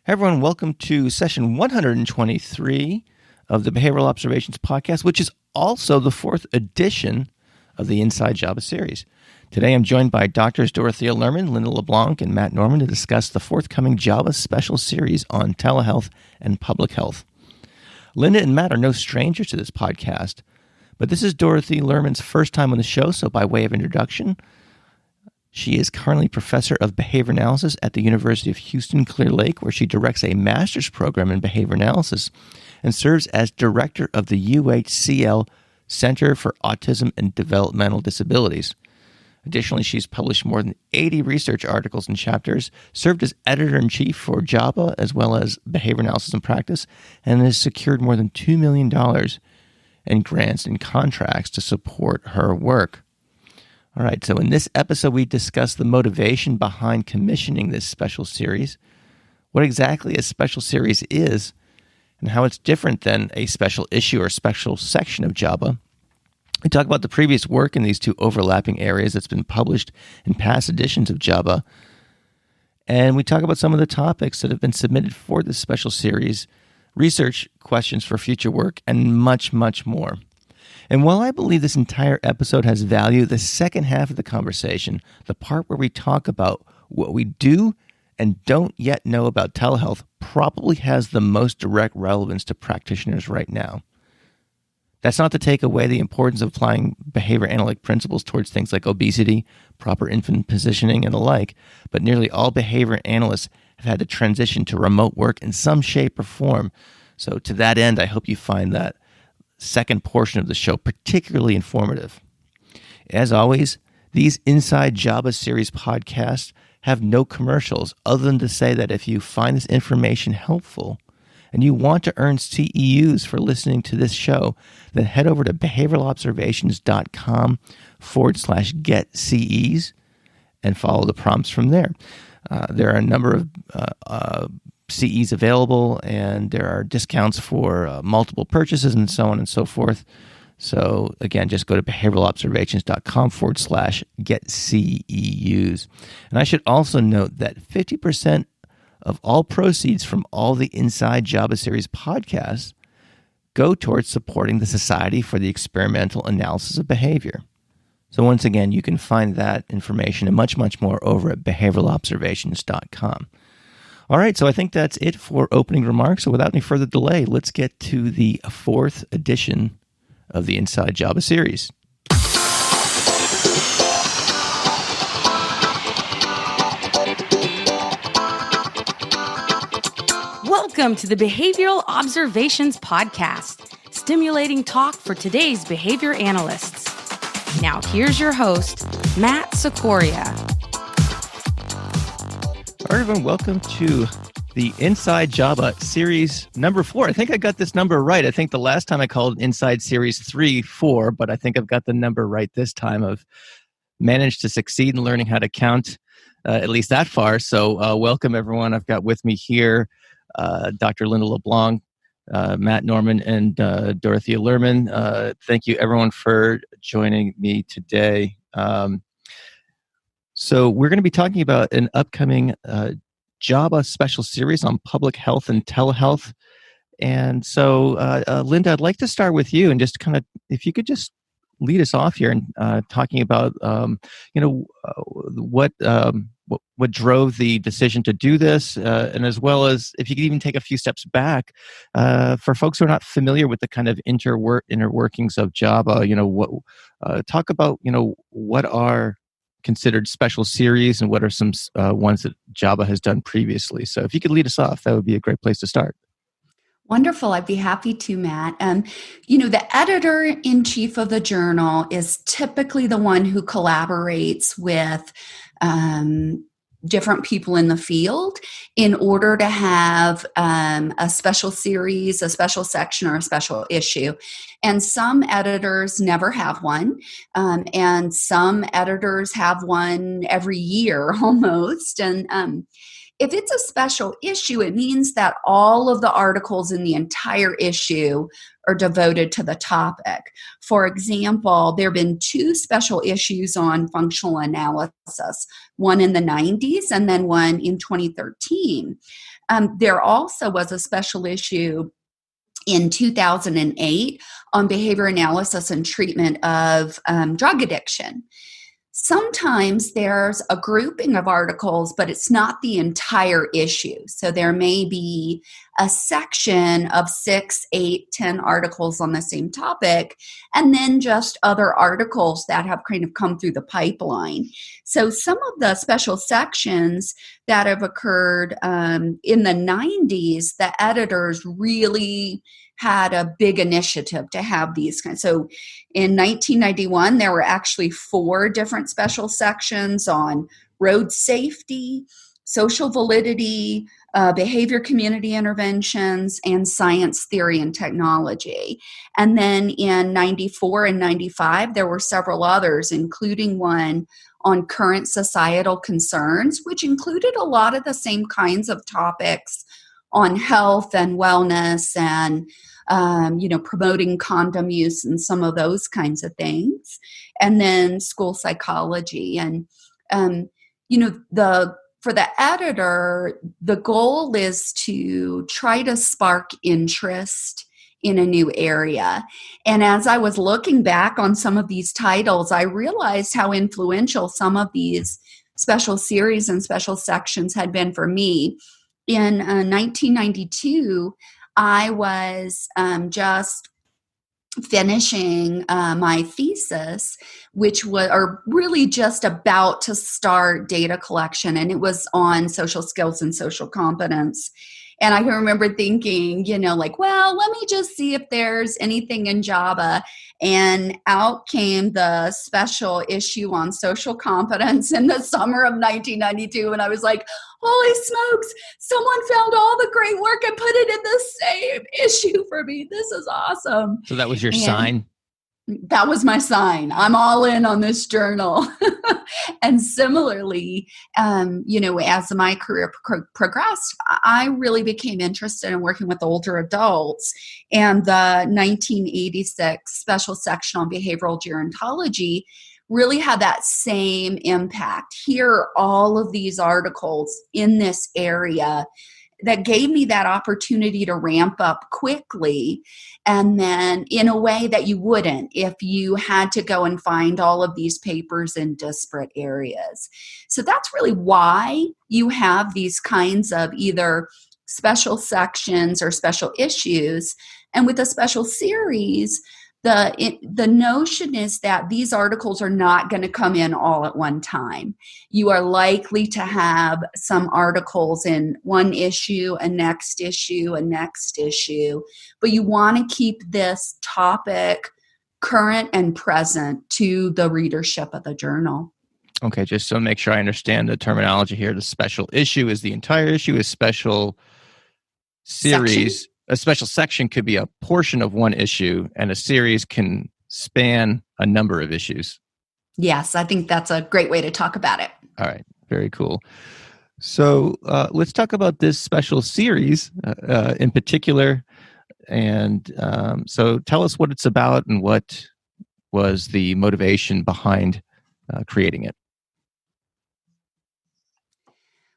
Hey everyone, welcome to session 123 of the Behavioral Observations podcast, which is also the fourth edition of the Inside JABA Series. Today I'm joined by Doctors Dorothea Lerman, Linda LeBlanc, and Matt Norman to discuss the forthcoming JABA Special Series on Telehealth and Public Health. Linda and Matt are no strangers to this podcast, but this is Dorothy Lerman's first time on the show, so by way of introduction, she is currently professor of behavior analysis at the University of Houston Clear Lake, where she directs a master's program in behavior analysis and serves as director of the UHCL Center for Autism and Developmental Disabilities. Additionally, she's published more than 80 research articles and chapters, served as editor-in-chief for JABA as well as Behavior Analysis and Practice, and has secured more than $2 million in grants and contracts to support her work. All right, so in this episode, we discuss the motivation behind commissioning this special series, what exactly a special series is, and how it's different than a special issue or special section of JABA. We talk about the previous work in these two overlapping areas that's been published in past editions of JABA, and we talk about some of the topics that have been submitted for this special series, research questions for future work, and much, much more. And while I believe this entire episode has value, the second half of the conversation, the part where we talk about what we do and don't yet know about telehealth, probably has the most direct relevance to practitioners right now. That's not to take away the importance of applying behavior analytic principles towards things like obesity, proper infant positioning, and the like, but nearly all behavior analysts have had to transition to remote work in some shape or form. So to that end, I hope you find that second portion of the show particularly informative. As always, these Inside JABA Series podcasts have no commercials other than to say that if you find this information helpful and you want to earn CEUs for listening to this show, then head over to behavioralobservations.com/get-CEs and follow the prompts from there. There are a number of CEs available, and there are discounts for multiple purchases and so on and so forth. So again, just go to behavioralobservations.com/get-CEUs. And I should also note that 50% of all proceeds from all the Inside JABA Series podcasts go towards supporting the Society for the Experimental Analysis of Behavior. So once again, you can find that information and much, much more over at behavioralobservations.com. All right, so I think that's it for opening remarks. So without any further delay, let's get to the fourth edition of the Inside JABA Series. Welcome to the Behavioral Observations Podcast, stimulating talk for today's behavior analysts. Now here's your host, Matt Sikoria. All right, everyone, welcome to the Inside JABA Series number 4. I think I got this number right. I think the last time I called Inside Series 3-4, but I think I've got the number right this time. I've managed to succeed in learning how to count, at least that far. So welcome, everyone. I've got with me here Dr. Linda LeBlanc, Matt Norman, and Dorothea Lerman. Thank you, everyone, for joining me today. So we're going to be talking about an upcoming JABA Special Series on public health and telehealth. And so, Linda, I'd like to start with you and just kind of, if you could just lead us off here and talking about, what drove the decision to do this, and as well as if you could even take a few steps back for folks who are not familiar with the kind of inner workings of JABA. Talk about what are considered special series and what are some ones that JABA has done previously. So if you could lead us off, that would be a great place to start. Wonderful. I'd be happy to, Matt. The editor-in-chief of the journal is typically the one who collaborates with different people in the field in order to have a special series, a special section, or a special issue. And some editors never have one, and some editors have one every year almost. And if it's a special issue, it means that all of the articles in the entire issue are devoted to the topic. For example, there have been 2 special issues on functional analysis, one in the 90s and then one in 2013. There also was a special issue in 2008 on behavior analysis and treatment of drug addiction. Sometimes there's a grouping of articles, but it's not the entire issue. So there may be a section of 6, 8, 10 articles on the same topic, and then just other articles that have kind of come through the pipeline. So some of the special sections that have occurred in the 90s, the editors really had a big initiative to have these kinds. So in 1991, there were actually 4 different special sections on road safety, social validity, behavior community interventions, and science theory and technology. And then in 94 and 95, there were several others, including one on current societal concerns, which included a lot of the same kinds of topics on health and wellness and promoting condom use and some of those kinds of things. And then school psychology. And, for the editor, the goal is to try to spark interest in a new area. And as I was looking back on some of these titles, I realized how influential some of these special series and special sections had been for me. In 1992, I was just finishing my thesis, which was really just about to start data collection, and it was on social skills and social competence. And I can remember thinking, well, let me just see if there's anything in JABA. And out came the special issue on social competence in the summer of 1992. And I was like, holy smokes, someone found all the great work and put it in the same issue for me. This is awesome. So that was your sign? That was my sign. I'm all in on this journal. And similarly, as my career progressed, I really became interested in working with older adults. And the 1986 special section on behavioral gerontology really had that same impact. Here are all of these articles in this area that gave me that opportunity to ramp up quickly, and then in a way that you wouldn't if you had to go and find all of these papers in disparate areas. So that's really why you have these kinds of either special sections or special issues. And with a special series, the notion is that these articles are not going to come in all at one time. You are likely to have some articles in one issue, a next issue, a next issue, but you want to keep this topic current and present to the readership of the journal. Okay, just so make sure I understand the terminology here. The special issue is the entire issue, is special series. Section? A special section could be a portion of one issue, and a series can span a number of issues. Yes, I think that's a great way to talk about it. All right, very cool. So let's talk about this special series in particular. And so tell us what it's about and what was the motivation behind creating it.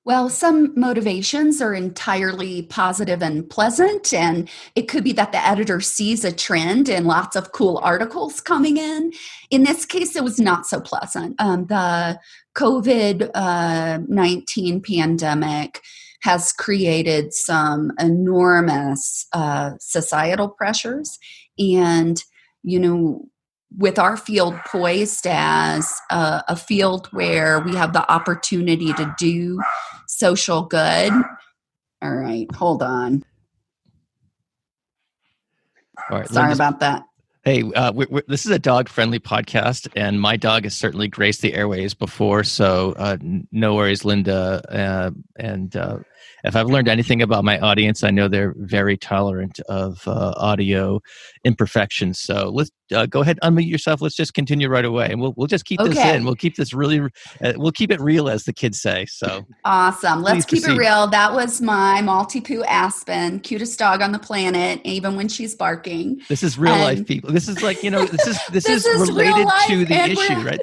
Well, some motivations are entirely positive and pleasant, and it could be that the editor sees a trend and lots of cool articles coming in. In this case, it was not so pleasant. The COVID-19 pandemic has created some enormous societal pressures, and, with our field poised as a field where we have the opportunity to do social good. All right, hold on. All right, sorry about that. Hey, this is a dog-friendly podcast, and my dog has certainly graced the airways before, so no worries, Linda. And if I've learned anything about my audience, I know they're very tolerant of audio imperfections. So let's go ahead, unmute yourself. Let's just continue right away, and we'll just keep this in. We'll keep this we'll keep it real, as the kids say. So awesome. Let's keep it real. That was my Maltipoo Aspen, cutest dog on the planet, even when she's barking. This is real life, people. This is like, this is related to the issue, right?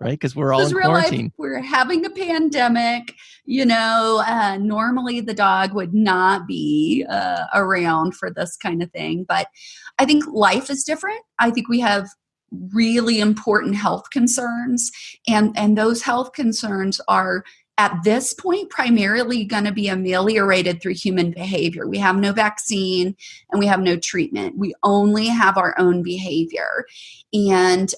right? Because we're all Because in real life, quarantine. we're having a pandemic. Normally the dog would not be around for this kind of thing. But I think life is different. I think we have really important health concerns. And those health concerns are at this point primarily going to be ameliorated through human behavior. We have no vaccine and we have no treatment. We only have our own behavior. And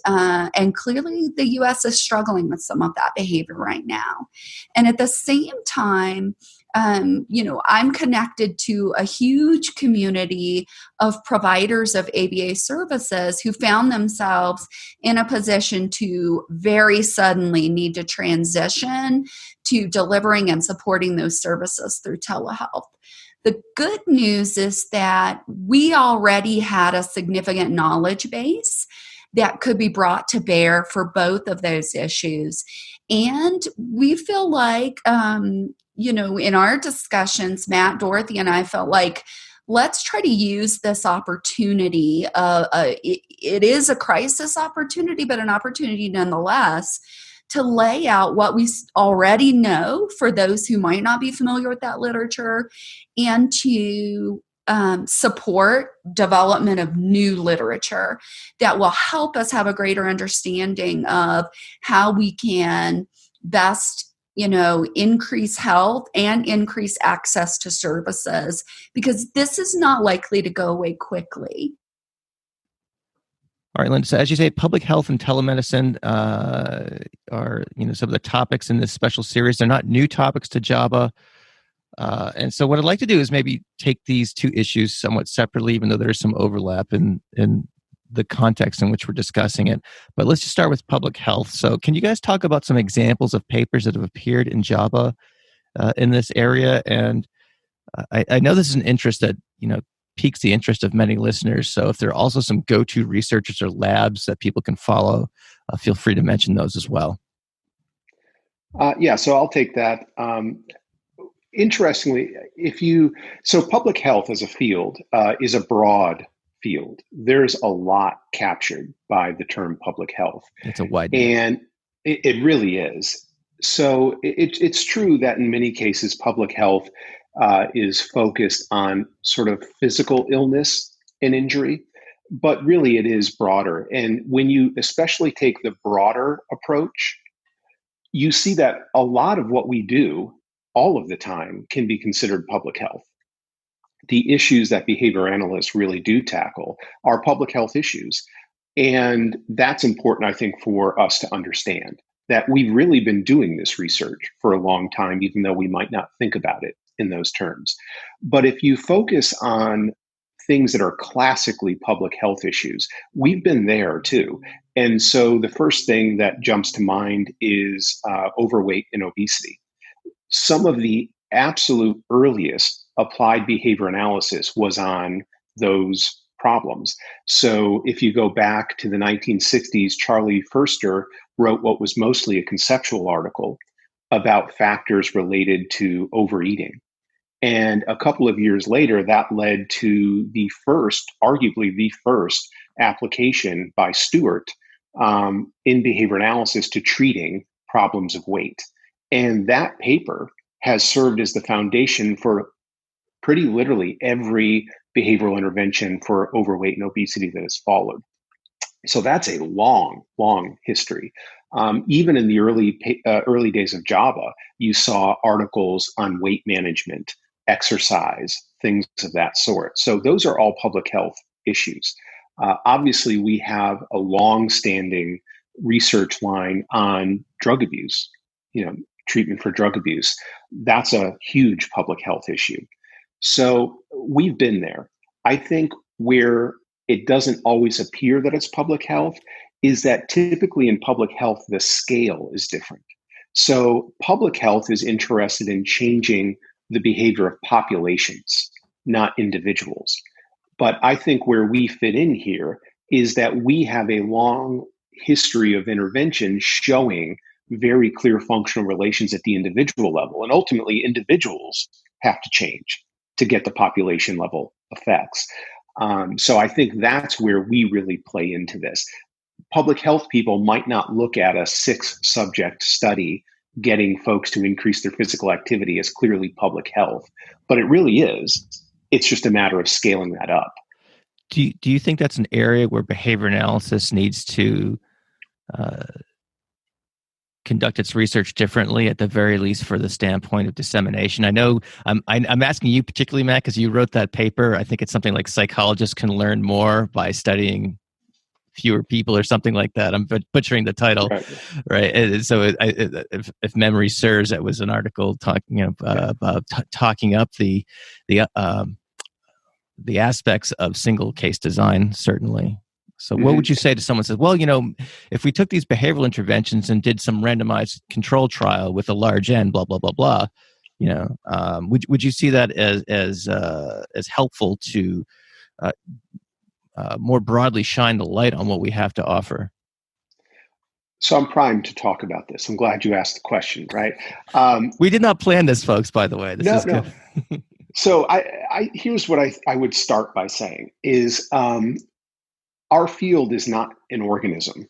clearly the U.S. is struggling with some of that behavior right now. And at the same time, I'm connected to a huge community of providers of ABA services who found themselves in a position to very suddenly need to transition to delivering and supporting those services through telehealth. The good news is that we already had a significant knowledge base that could be brought to bear for both of those issues. And we feel like, in our discussions, Matt, Dorothy, and I felt like, let's try to use this opportunity. It is a crisis opportunity, but an opportunity nonetheless to lay out what we already know for those who might not be familiar with that literature, and to support development of new literature that will help us have a greater understanding of how we can best increase health and increase access to services, because this is not likely to go away quickly. All right, Linda. So as you say, public health and telemedicine are some of the topics in this special series. They're not new topics to JABA. And so what I'd like to do is maybe take these two issues somewhat separately, even though there's some overlap in the context in which we're discussing it. But let's just start with public health. So can you guys talk about some examples of papers that have appeared in JABA in this area? And I know this is an interest that, piques the interest of many listeners. So if there are also some go-to researchers or labs that people can follow, feel free to mention those as well. So I'll take that. Interestingly, public health as a field is a broad field. There's a lot captured by the term public health. It's a wide and it really is. So it's true that in many cases, public health is focused on sort of physical illness and injury, but really it is broader. And when you especially take the broader approach, you see that a lot of what we do all of the time can be considered public health. The issues that behavior analysts really do tackle are public health issues. And that's important, I think, for us to understand that we've really been doing this research for a long time, even though we might not think about it in those terms. But if you focus on things that are classically public health issues, we've been there too. And so the first thing that jumps to mind is overweight and obesity. Some of the absolute earliest applied behavior analysis was on those problems. So if you go back to the 1960s, Charlie Furster wrote what was mostly a conceptual article about factors related to overeating. And a couple of years later, that led to arguably the first application by Stewart in behavior analysis to treating problems of weight. And that paper has served as the foundation for pretty literally every behavioral intervention for overweight and obesity that has followed. So that's a long, long history. Even in the early days of JABA, you saw articles on weight management, exercise, things of that sort. So those are all public health issues. Obviously, we have a long-standing research line on drug abuse, treatment for drug abuse. That's a huge public health issue. So we've been there. I think where it doesn't always appear that it's public health is that typically in public health, the scale is different. So public health is interested in changing the behavior of populations, not individuals. But I think where we fit in here is that we have a long history of intervention showing very clear functional relations at the individual level. And ultimately, individuals have to change to get the population level effects. So I think that's where we really play into this. public health people might not look at a 6-subject study getting folks to increase their physical activity as clearly public health, but it really is. It's just a matter of scaling that up. Do you think that's an area where behavior analysis needs to conduct its research differently, at the very least, for the standpoint of dissemination? I know I'm asking you particularly, Matt, because you wrote that paper. I think it's something like psychologists can learn more by studying fewer people or something like that. I'm butchering the title, right? And so if memory serves, that was an article talking about talking up the aspects of single case design, certainly. So what would you say to someone who says, well, if we took these behavioral interventions and did some randomized control trial with a large N, blah, blah, blah, blah, would you see that as helpful to more broadly shine the light on what we have to offer? So I'm primed to talk about this. I'm glad you asked the question, right? We did not plan this, folks, by the way. This is good. So here's what I would start by saying is our field is not an organism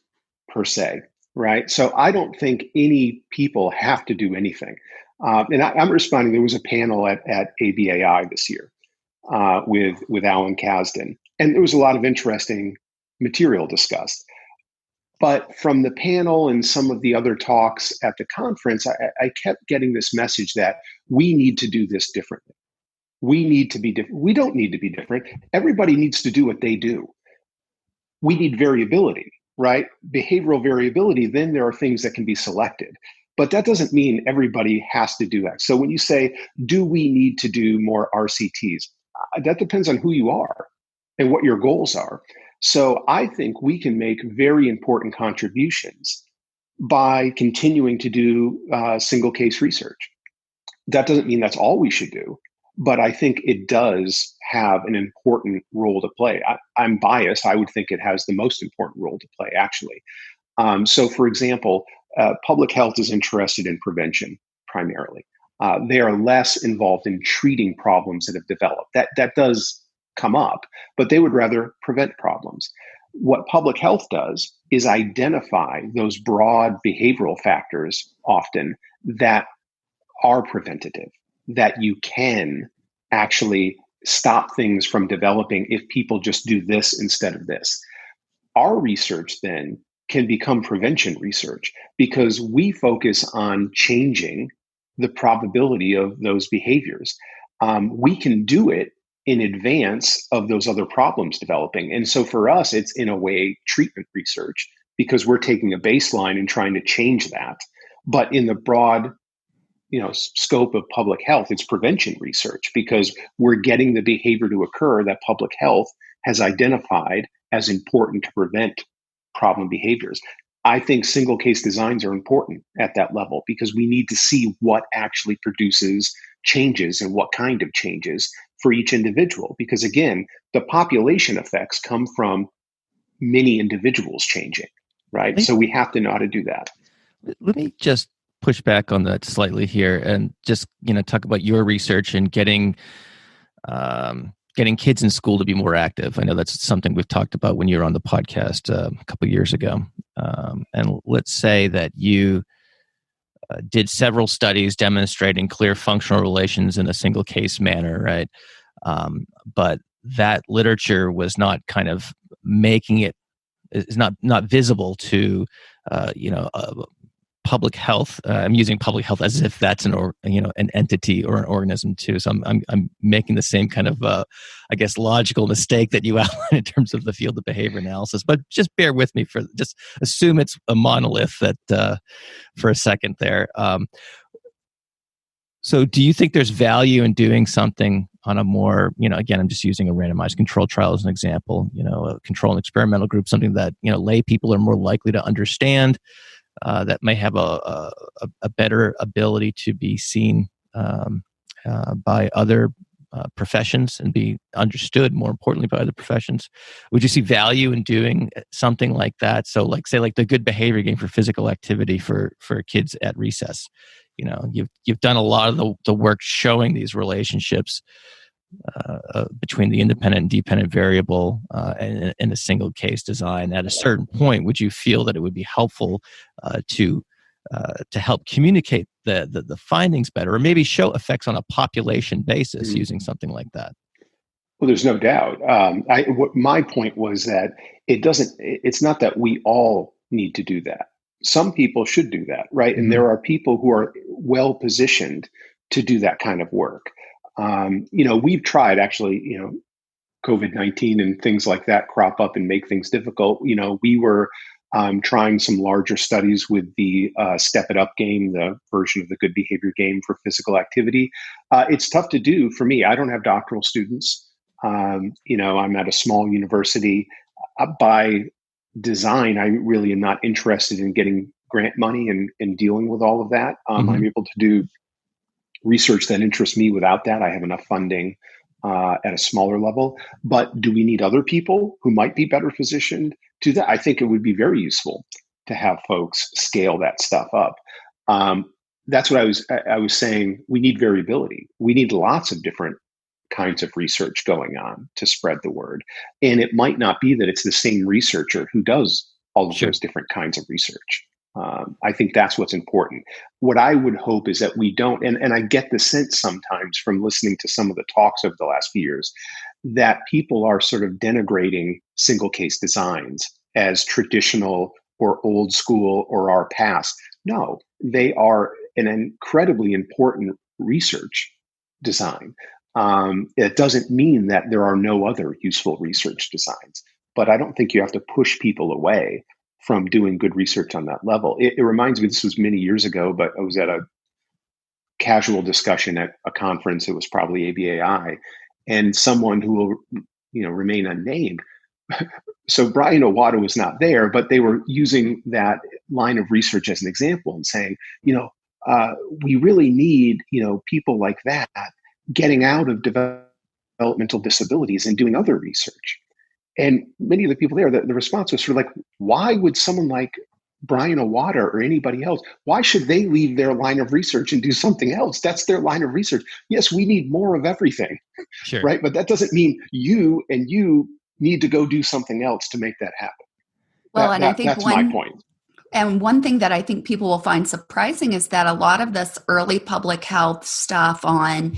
per se, right? So I don't think any people have to do anything. And I'm responding, there was a panel at ABAI this year with Alan Kasdan, and there was a lot of interesting material discussed. But from the panel and some of the other talks at the conference, I kept getting this message that we need to do this differently. We need to be different. We don't need to be different. Everybody needs to do what they do. We need variability, right? Behavioral variability, then there are things that can be selected. But that doesn't mean everybody has to do X. So when you say, do we need to do more RCTs? That depends on who you are and what your goals are. So I think we can make very important contributions by continuing to do single case research. That doesn't mean that's all we should do, but I think it does have an important role to play. I'm biased. I would think it has the most important role to play, actually. So, for example, public health is interested in prevention primarily. They are less involved in treating problems that have developed. That does come up, but they would rather prevent problems. What public health does is identify those broad behavioral factors often that are preventative, that you can actually stop things from developing if people just do this instead of this. Our research then can become prevention research because we focus on changing the probability of those behaviors. We can do it in advance of those other problems developing. And so for us, it's in a way treatment research because we're taking a baseline and trying to change that. But in the broad scope of public health, it's prevention research because we're getting the behavior to occur that public health has identified as important to prevent problem behaviors. I think single case designs are important at that level because we need to see what actually produces changes and what kind of changes for each individual. Because again, the population effects come from many individuals changing, right? So we have to know how to do that. Let me just push back on that slightly here and just talk about your research and getting kids in school to be more active. I know that's something we've talked about when you were on the podcast a couple of years ago. And let's say that you did several studies demonstrating clear functional relations in a single case manner, right? But that literature was not kind of making it, is not visible to public health. I'm using public health as if that's an entity or an organism too. So I'm making the same kind of logical mistake that you outlined in terms of the field of behavior analysis. But just bear with me just assume it's a monolith that for a second there. So do you think there's value in doing something on a more, again, I'm just using a randomized control trial as an example, a control and experimental group, something that, lay people are more likely to understand, that may have a better ability to be seen by other professions and be understood, more importantly, by other professions? Would you see value in doing something like that? So say the good behavior game for physical activity for kids at recess. You've done a lot of the work showing these relationships. between the independent and dependent variable in a single case design. At a certain point, would you feel that it would be helpful to help communicate the findings better, or maybe show effects on a population basis using something like that? Well, there's no doubt. What my point was that it's not that we all need to do that. Some people should do that, right? And there are people who are well positioned to do that kind of work. We've tried actually, COVID-19 and things like that crop up and make things difficult. We were trying some larger studies with the Step It Up game, the version of the good behavior game for physical activity. It's tough to do for me. I don't have doctoral students. I'm at a small university. By design, I really am not interested in getting grant money and dealing with all of that. I'm able to do research that interests me without that. I have enough funding at a smaller level. But do we need other people who might be better positioned to that? I think it would be very useful to have folks scale that stuff up. That's what I was saying. We need variability. We need lots of different kinds of research going on to spread the word. And it might not be that it's the same researcher who does all of those different kinds of research. I think that's what's important. What I would hope is that we don't, and I get the sense sometimes from listening to some of the talks over the last few years, that people are sort of denigrating single case designs as traditional or old school or our past. No, they are an incredibly important research design. It doesn't mean that there are no other useful research designs, but I don't think you have to push people away from doing good research on that level. It reminds me, this was many years ago, but I was at a casual discussion at a conference. It was probably ABAI, and someone who will, remain unnamed. So Brian Owada was not there, but they were using that line of research as an example and saying, we really need, people like that getting out of developmental disabilities and doing other research. And many of the people there, the response was sort of like, why would someone like Brian Owada or anybody else, why should they leave their line of research and do something else? That's their line of research. Yes, we need more of everything, right? But that doesn't mean you need to go do something else to make that happen. Well, I think that's my point. And one thing that I think people will find surprising is that a lot of this early public health stuff on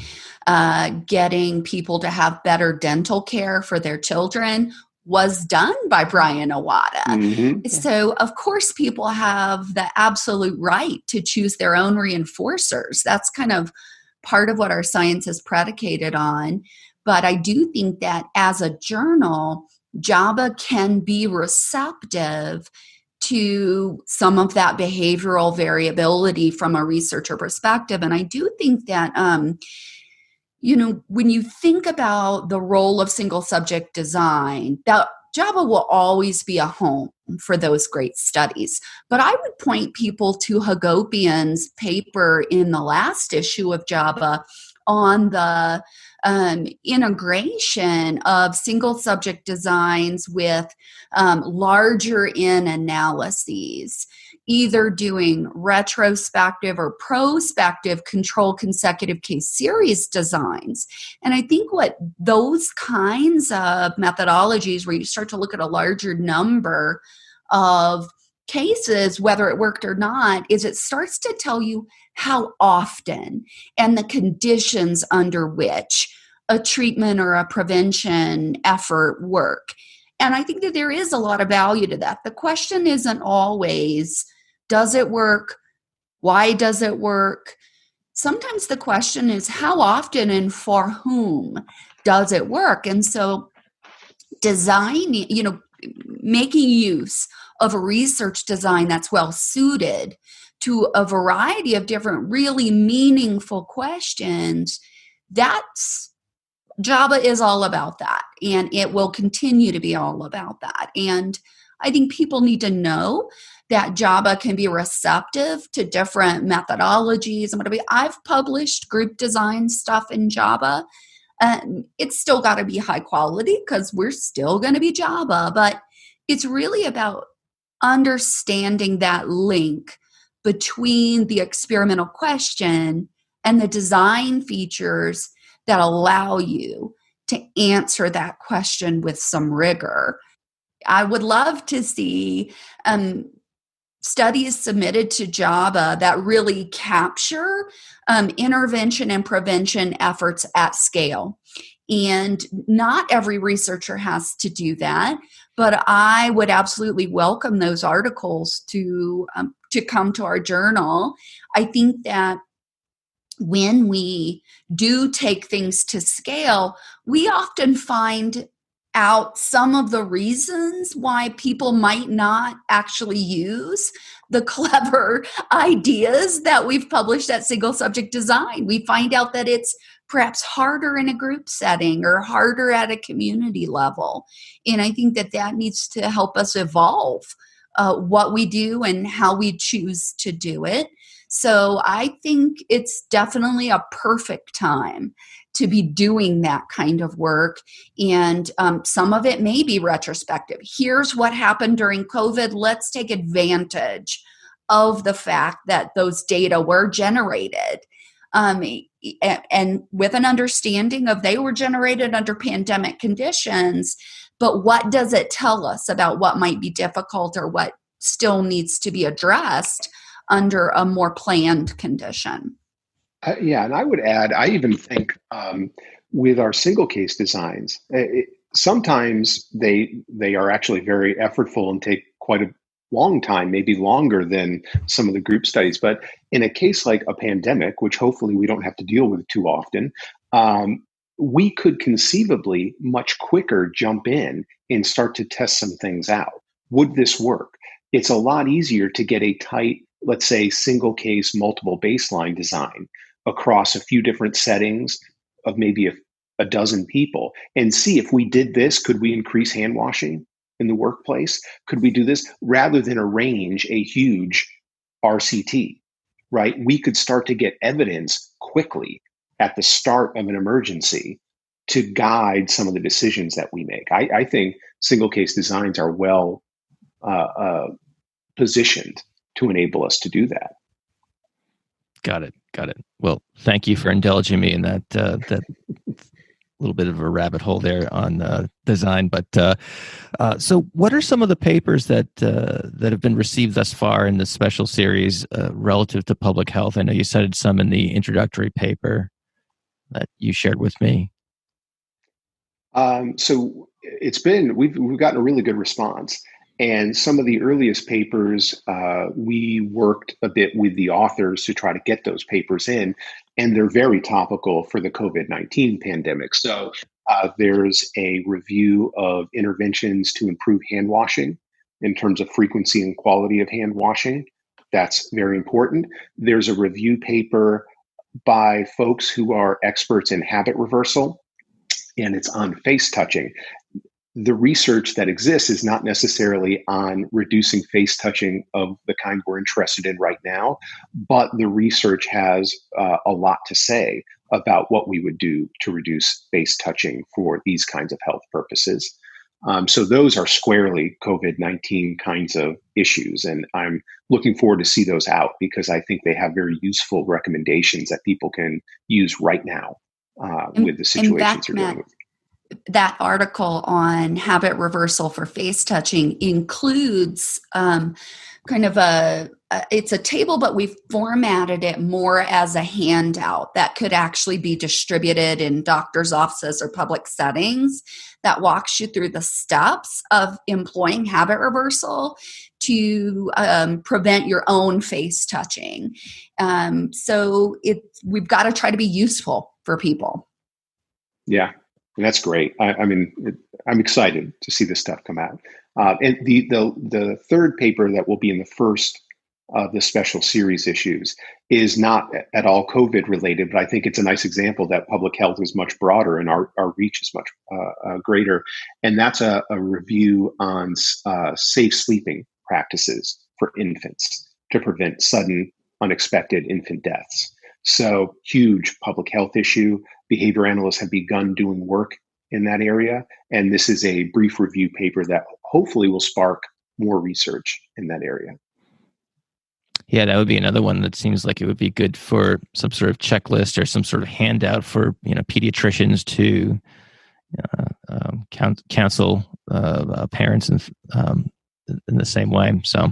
getting people to have better dental care for their children was done by Brian Owada. So, of course, people have the absolute right to choose their own reinforcers. That's kind of part of what our science is predicated on. But I do think that as a journal, JABA can be receptive to some of that behavioral variability from a researcher perspective. And I do think that, when you think about the role of single subject design, that JABA will always be a home for those great studies. But I would point people to Hagopian's paper in the last issue of JABA on the integration of single subject designs with larger N analyses, either doing retrospective or prospective control consecutive case series designs. And I think what those kinds of methodologies where you start to look at a larger number of cases, whether it worked or not, is it starts to tell you how often and the conditions under which a treatment or a prevention effort work. And I think that there is a lot of value to that. The question isn't always, does it work? Why does it work? Sometimes the question is, how often and for whom does it work? And so designing, making use of a research design that's well suited to a variety of different really meaningful questions, that's JABA is all about that, and it will continue to be all about that. And I think people need to know that JABA can be receptive to different methodologies. I've published group design stuff in JABA. It's still got to be high quality because we're still going to be JABA, but it's really about understanding that link between the experimental question and the design features that allow you to answer that question with some rigor. I would love to see studies submitted to JABA that really capture intervention and prevention efforts at scale. And not every researcher has to do that, but I would absolutely welcome those articles to come to our journal. I think that when we do take things to scale, we often find out some of the reasons why people might not actually use the clever ideas that we've published at Single Subject Design. We find out that it's perhaps harder in a group setting or harder at a community level. And I think that that needs to help us evolve what we do and how we choose to do it. So I think it's definitely a perfect time to be doing that kind of work. And some of it may be retrospective. Here's what happened during COVID. Let's take advantage of the fact that those data were generated. And with an understanding of they were generated under pandemic conditions, but what does it tell us about what might be difficult or what still needs to be addressed under a more planned condition? Yeah, and I would add, I even think with our single case designs, sometimes they are actually very effortful and take quite a long time, maybe longer than some of the group studies. But in a case like a pandemic, which hopefully we don't have to deal with too often, we could conceivably much quicker jump in and start to test some things out. Would this work? It's a lot easier to get a tight, let's say, single case, multiple baseline design across a few different settings of maybe a dozen people and see if we did this, could we increase hand washing in the workplace? Could we do this rather than arrange a huge RCT, right? We could start to get evidence quickly at the start of an emergency to guide some of the decisions that we make. I think single case designs are well positioned to enable us to do that. Got it. Well, thank you for indulging me in that little bit of a rabbit hole there on design. But so, what are some of the papers that have been received thus far in the special series relative to public health? I know you cited some in the introductory paper that you shared with me. So we've gotten a really good response. And some of the earliest papers, we worked a bit with the authors to try to get those papers in, and they're very topical for the COVID-19 pandemic. So there's a review of interventions to improve hand washing in terms of frequency and quality of hand washing. That's very important. There's a review paper by folks who are experts in habit reversal, and it's on face touching. The research that exists is not necessarily on reducing face touching of the kind we're interested in right now, but the research has a lot to say about what we would do to reduce face touching for these kinds of health purposes. So those are squarely COVID-19 kinds of issues, and I'm looking forward to see those out because I think they have very useful recommendations that people can use right now with the situations they're dealing with. That article on habit reversal for face touching includes it's a table, but we've formatted it more as a handout that could actually be distributed in doctor's offices or public settings that walks you through the steps of employing habit reversal to prevent your own face touching. So we've got to try to be useful for people. Yeah. And that's great. I'm excited to see this stuff come out. And the third paper that will be in the first of the special series issues is not at all COVID related, but I think it's a nice example that public health is much broader and our reach is much greater. And that's a review on safe sleeping practices for infants to prevent sudden, unexpected infant deaths. So huge public health issue. Behavior analysts have begun doing work in that area. And this is a brief review paper that hopefully will spark more research in that area. Yeah, that would be another one that seems like it would be good for some sort of checklist or some sort of handout for pediatricians to counsel parents in the same way. So,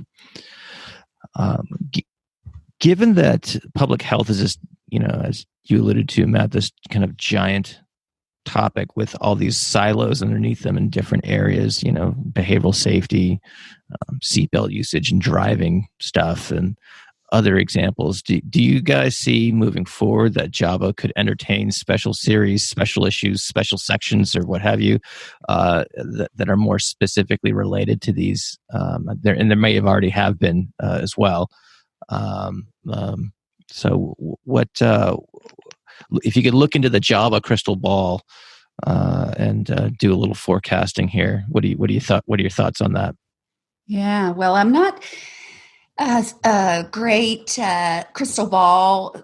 given that public health is just, as you alluded to, Matt, this kind of giant topic with all these silos underneath them in different areas, behavioral safety, seatbelt usage and driving stuff, and other examples. Do you guys see moving forward that JABA could entertain special series, special issues, special sections, or what have you, that are more specifically related to these? There may have already have been as well. So what, if you could look into the JABA crystal ball and do a little forecasting here, what are your thoughts on that? Yeah, well, I'm not a great crystal ball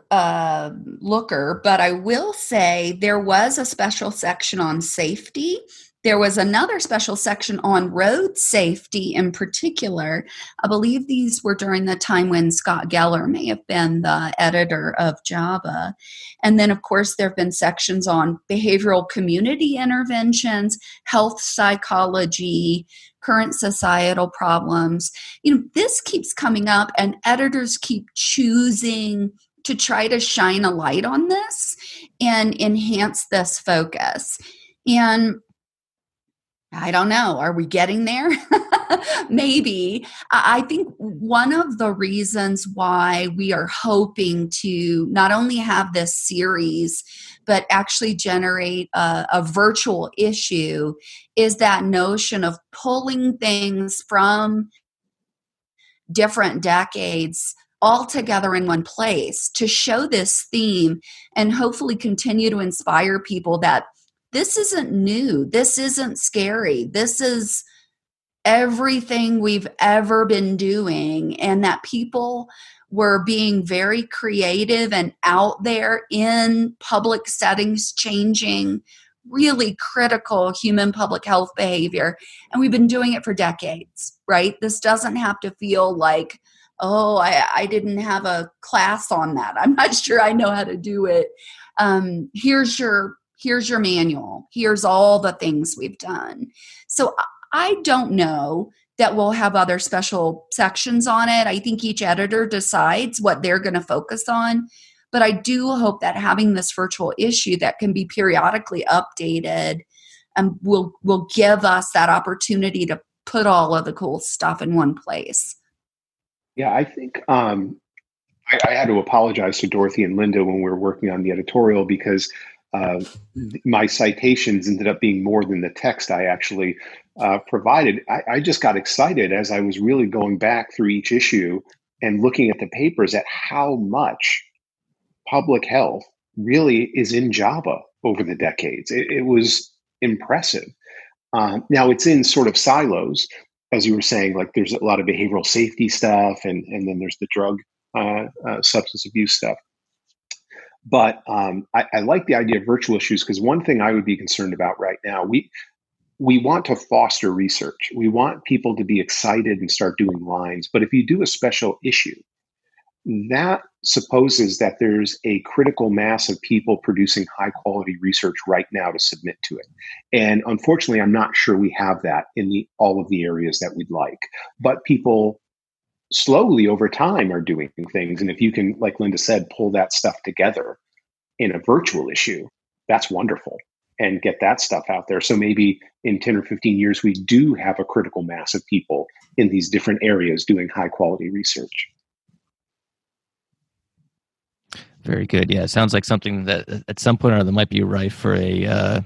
looker, but I will say there was a special section on safety. There was another special section on road safety in particular. I believe these were during the time when Scott Geller may have been the editor of JABA. And then, of course, there have been sections on behavioral community interventions, health psychology, current societal problems. This keeps coming up, and editors keep choosing to try to shine a light on this and enhance this focus. And I don't know. Are we getting there? Maybe. I think one of the reasons why we are hoping to not only have this series, but actually generate a virtual issue is that notion of pulling things from different decades all together in one place to show this theme and hopefully continue to inspire people that this isn't new. This isn't scary. This is everything we've ever been doing, and that people were being very creative and out there in public settings, changing really critical human public health behavior. And we've been doing it for decades, right? This doesn't have to feel like, oh, I didn't have a class on that. I'm not sure I know how to do it. Here's your manual. Here's all the things we've done. So I don't know that we'll have other special sections on it. I think each editor decides what they're going to focus on. But I do hope that having this virtual issue that can be periodically updated will give us that opportunity to put all of the cool stuff in one place. Yeah, I think I had to apologize to Dorothy and Linda when we were working on the editorial because my citations ended up being more than the text I actually provided. I just got excited as I was really going back through each issue and looking at the papers at how much public health really is in JABA over the decades. It was impressive. Now it's in sort of silos, as you were saying, like there's a lot of behavioral safety stuff and then there's the drug substance abuse stuff. But I like the idea of virtual issues because one thing I would be concerned about right now, we want to foster research. We want people to be excited and start doing lines. But if you do a special issue, that supposes that there's a critical mass of people producing high quality research right now to submit to it. And unfortunately, I'm not sure we have that in all of the areas that we'd like. But people slowly over time are doing things. And if you can, like Linda said, pull that stuff together in a virtual issue, that's wonderful, and get that stuff out there. So maybe in 10 or 15 years, we do have a critical mass of people in these different areas doing high quality research. Very good. Yeah, it sounds like something that at some point or other might be ripe for an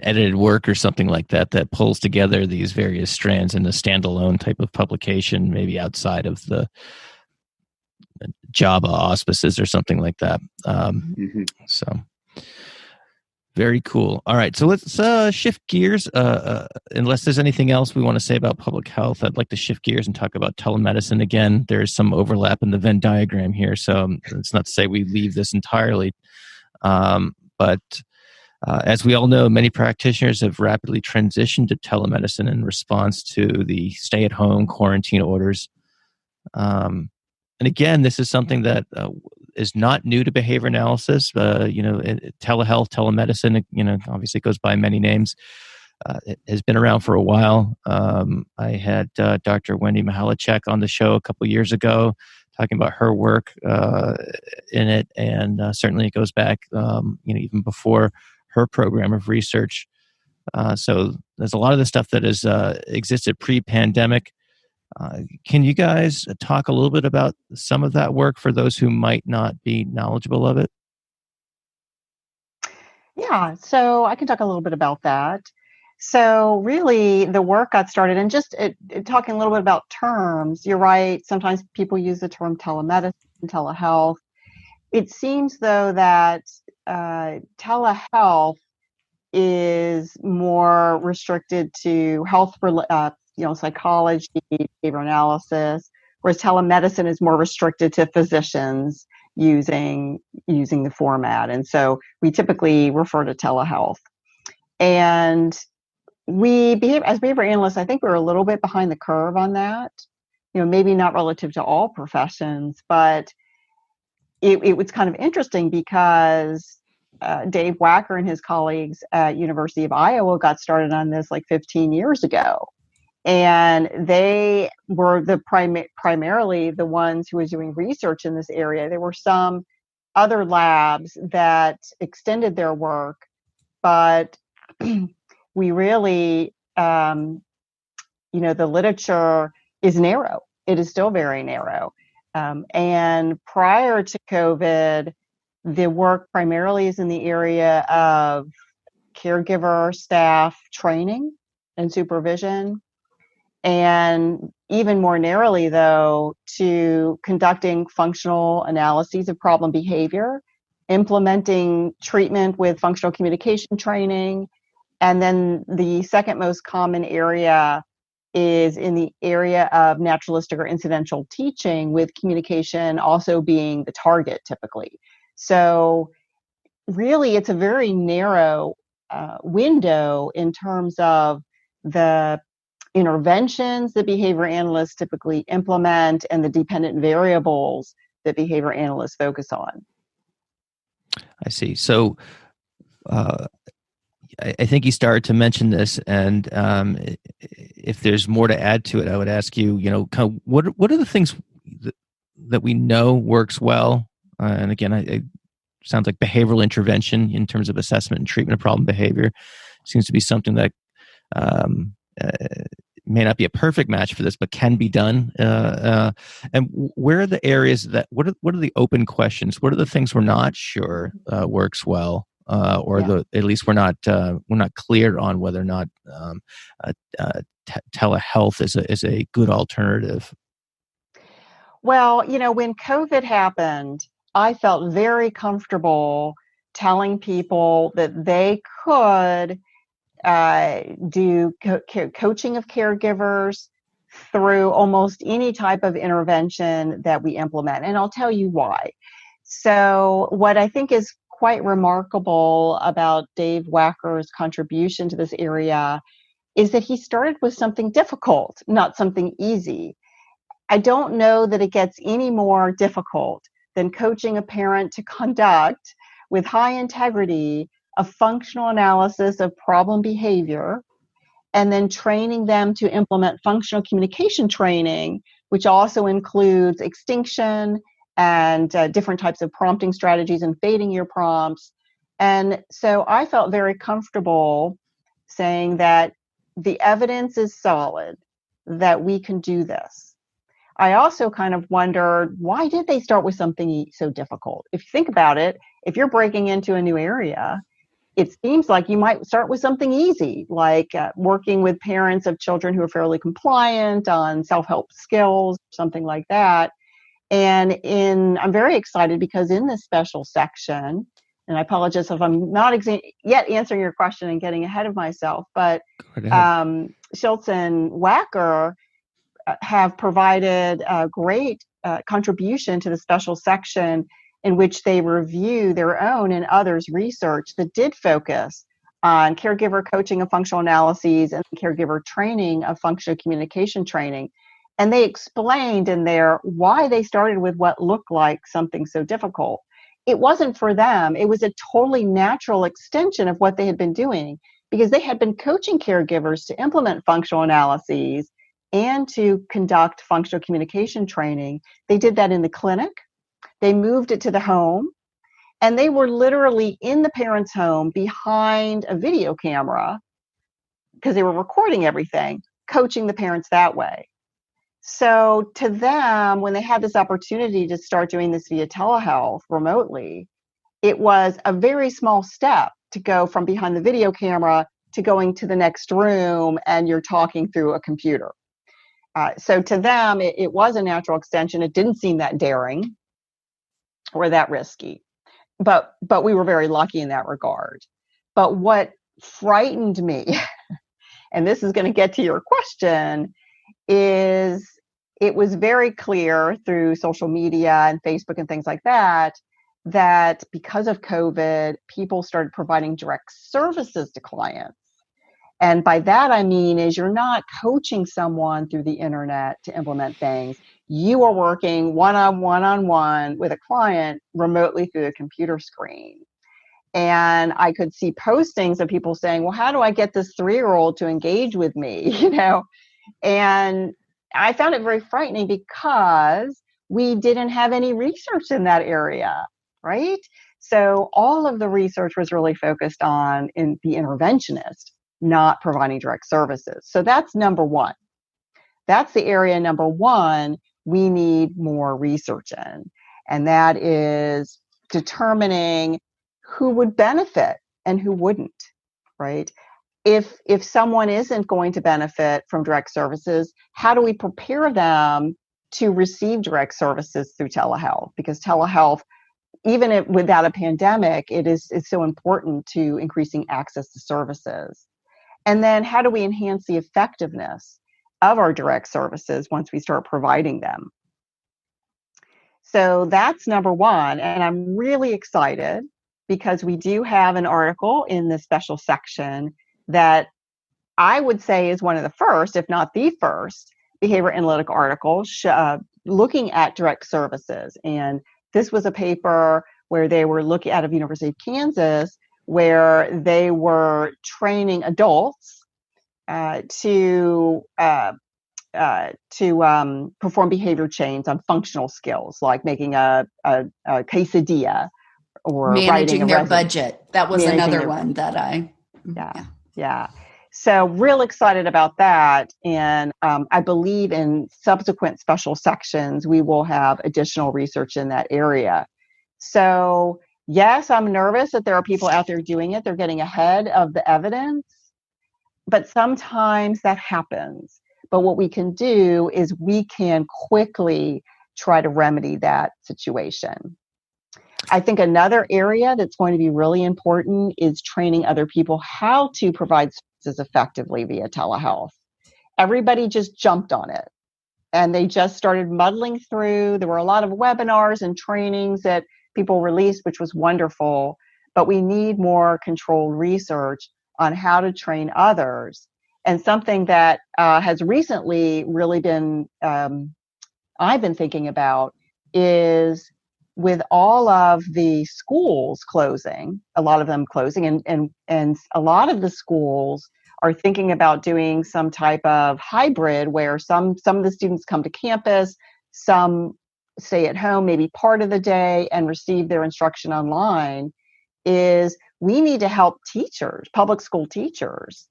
edited work or something like that pulls together these various strands in a standalone type of publication, maybe outside of the JABA auspices or something like that. So very cool. All right, so let's shift gears. Unless there's anything else we want to say about public health, I'd like to shift gears and talk about telemedicine again. There's some overlap in the Venn diagram here, so it's not to say we leave this entirely. But as we all know, many practitioners have rapidly transitioned to telemedicine in response to the stay-at-home quarantine orders. And again, this is something that is not new to behavior analysis. Telehealth, telemedicine, obviously goes by many names. It has been around for a while. I had Dr. Wendy Mihalacek on the show a couple years ago talking about her work in it, and certainly it goes back, even before her program of research. So there's a lot of the stuff that has existed pre-pandemic. Can you guys talk a little bit about some of that work for those who might not be knowledgeable of it? Yeah, so I can talk a little bit about that. So really, the work got started, and just talking a little bit about terms, you're right. Sometimes people use the term telemedicine, telehealth. It seems, though, that telehealth is more restricted to health, psychology, behavior analysis, whereas telemedicine is more restricted to physicians using the format. And so we typically refer to telehealth. And as behavior analysts, I think we're a little bit behind the curve on that. Maybe not relative to all professions, but it was kind of interesting because Dave Wacker and his colleagues at University of Iowa got started on this like 15 years ago. And they were primarily the ones who were doing research in this area. There were some other labs that extended their work, but we really, the literature is narrow. It is still very narrow. And prior to COVID, the work primarily is in the area of caregiver staff training and supervision. And even more narrowly, though, to conducting functional analyses of problem behavior, implementing treatment with functional communication training. And then the second most common area is in the area of naturalistic or incidental teaching, with communication also being the target typically. So really, it's a very narrow window in terms of the interventions that behavior analysts typically implement and the dependent variables that behavior analysts focus on. I see. So I think you started to mention this, and if there's more to add to it, I would ask you, kind of what are the things that we know works well? And again, it sounds like behavioral intervention in terms of assessment and treatment of problem behavior seems to be something that may not be a perfect match for this, but can be done. And where are the areas what are the open questions? What are the things we're not sure works well, at least we're not clear on whether or not telehealth is a good alternative? Well, when COVID happened, I felt very comfortable telling people that they could do coaching of caregivers through almost any type of intervention that we implement. And I'll tell you why. So what I think is quite remarkable about Dave Wacker's contribution to this area is that he started with something difficult, not something easy. I don't know that it gets any more difficult than coaching a parent to conduct with high integrity a functional analysis of problem behavior, and then training them to implement functional communication training, which also includes extinction and different types of prompting strategies and fading your prompts. And so I felt very comfortable saying that the evidence is solid that we can do this. I also kind of wondered, why did they start with something so difficult? If you think about it, if you're breaking into a new area, it seems like you might start with something easy, like working with parents of children who are fairly compliant on self-help skills, something like that. And I'm very excited because in this special section, and I apologize if I'm not yet answering your question and getting ahead of myself, but Schultz and Wacker have provided a great contribution to the special section in which they review their own and others' research that did focus on caregiver coaching of functional analyses and caregiver training of functional communication training. And they explained in there why they started with what looked like something so difficult. It wasn't for them. It was a totally natural extension of what they had been doing, because they had been coaching caregivers to implement functional analyses and to conduct functional communication training. They did that in the clinic. They moved it to the home, and they were literally in the parent's home behind a video camera, because they were recording everything, coaching the parents that way. So to them, when they had this opportunity to start doing this via telehealth remotely, it was a very small step to go from behind the video camera to going to the next room and you're talking through a computer. So to them, it was a natural extension. It didn't seem that daring or that risky, but we were very lucky in that regard. But what frightened me, and this is going to get to your question, is it was very clear through social media and Facebook and things like that, that because of COVID, people started providing direct services to clients. And by that, I mean, is you're not coaching someone through the internet to implement things. You are working one-on-one with a client remotely through the computer screen. And I could see postings of people saying, well, how do I get this 3-year-old to engage with me? And I found it very frightening because we didn't have any research in that area, right? So all of the research was really focused on in the interventionist, not providing direct services. So that's number one. That's the area number one we need more research in. And that is determining who would benefit and who wouldn't, right? If someone isn't going to benefit from direct services, how do we prepare them to receive direct services through telehealth? Because telehealth, even without a pandemic, it's so important to increasing access to services. And then how do we enhance the effectiveness of our direct services once we start providing them? So that's number one. And I'm really excited because we do have an article in the special section that I would say is one of the first, if not the first, behavior analytic article looking at direct services. And this was a paper where they were looking out of University of Kansas, where they were training adults to perform behavior chains on functional skills, like making a quesadilla or managing their resume. budget. That was another one that Yeah. So real excited about that. And I believe in subsequent special sections, we will have additional research in that area. So yes, I'm nervous that there are people out there doing it. They're getting ahead of the evidence, but sometimes that happens. But what we can do is we can quickly try to remedy that situation. I think another area that's going to be really important is training other people how to provide services effectively via telehealth. Everybody just jumped on it and they just started muddling through. There were a lot of webinars and trainings that people released, which was wonderful, but we need more controlled research on how to train others. And something that has recently really been, I've been thinking about is with all of the schools closing, a lot of them closing, and a lot of the schools are thinking about doing some type of hybrid where some of the students come to campus, some stay at home maybe part of the day and receive their instruction online, is we need to help teachers, public school teachers,